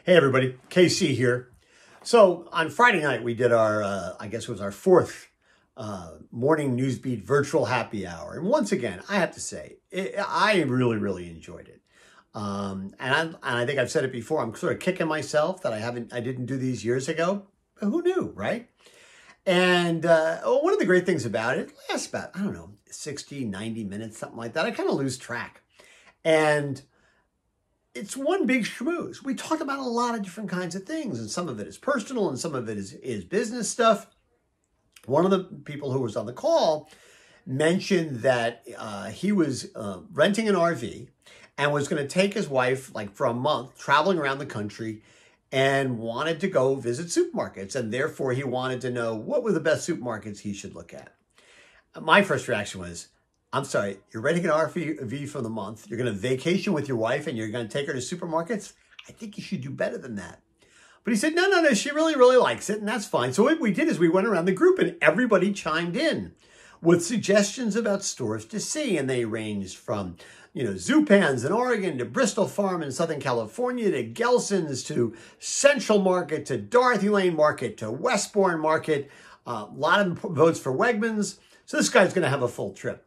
Hey everybody, KC here. So on Friday night we did our, I guess it was our fourth morning newsbeat virtual happy hour. And once again, I have to say, I really enjoyed it. And I think I've said it before, I'm sort of kicking myself that I didn't do these years ago. But who knew, right? And one of the great things about it lasts about, I don't know, 60, 90 minutes, something like that. I kind of lose track. And it's one big schmooze. We talk about a lot of different kinds of things, and some of it is personal and some of it is business stuff. One of the people who was on the call mentioned that he was renting an RV and was going to take his wife like for a month traveling around the country and wanted to go visit supermarkets. And therefore he wanted to know what were the best supermarkets he should look at. My first reaction was, I'm sorry, you're renting an RV for the month. You're going to vacation with your wife and you're going to take her to supermarkets. I think you should do better than that. But he said, no, she really likes it and that's fine. So what we did is we went around the group and everybody chimed in with suggestions about stores to see. And they ranged from, Zupans in Oregon to Bristol Farm in Southern California to Gelson's to Central Market to Dorothy Lane Market to Westbourne Market. A lot of votes for Wegmans. So this guy's going to have a full trip.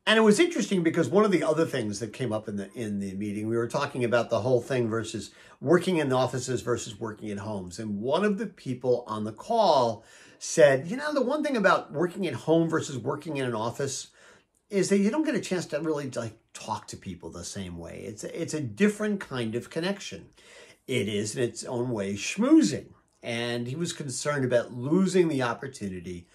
And it was interesting because one of the other things that came up in the meeting, we were talking about the whole thing versus working in offices versus working at homes. And one of the people on the call said, the one thing about working at home versus working in an office is that you don't get a chance to really talk to people the same way. It's a different kind of connection. It is in its own way schmoozing. And he was concerned about losing the opportunity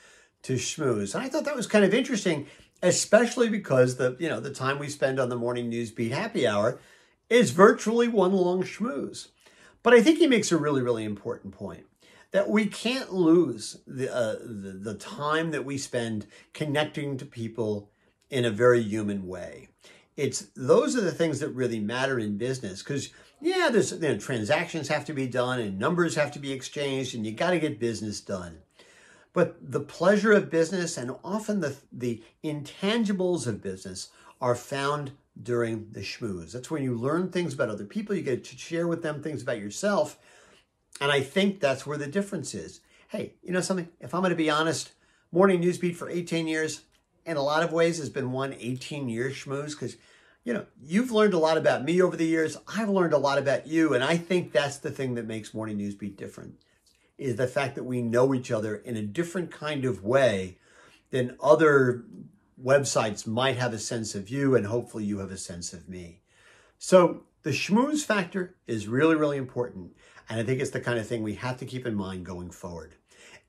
to schmooze. And I thought that was kind of interesting, especially because the time we spend on the morning newsbeat happy hour is virtually one long schmooze. But I think he makes a really important point that we can't lose the time that we spend connecting to people in a very human way. Those are the things that really matter in business because there's transactions have to be done and numbers have to be exchanged and you got to get business done. But the pleasure of business and often the intangibles of business are found during the schmooze. That's when you learn things about other people. You get to share with them things about yourself. And I think that's where the difference is. Hey, something? If I'm going to be honest, morning newsbeat for 18 years, in a lot of ways has been one 18-year schmooze because, you've learned a lot about me over the years. I've learned a lot about you. And I think that's the thing that makes morning newsbeat different, is the fact that we know each other in a different kind of way than other websites might have a sense of you, and hopefully you have a sense of me. So the schmooze factor is really important, and I think it's the kind of thing we have to keep in mind going forward.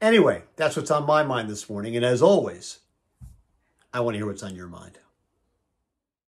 Anyway, that's what's on my mind this morning, and as always, I want to hear what's on your mind.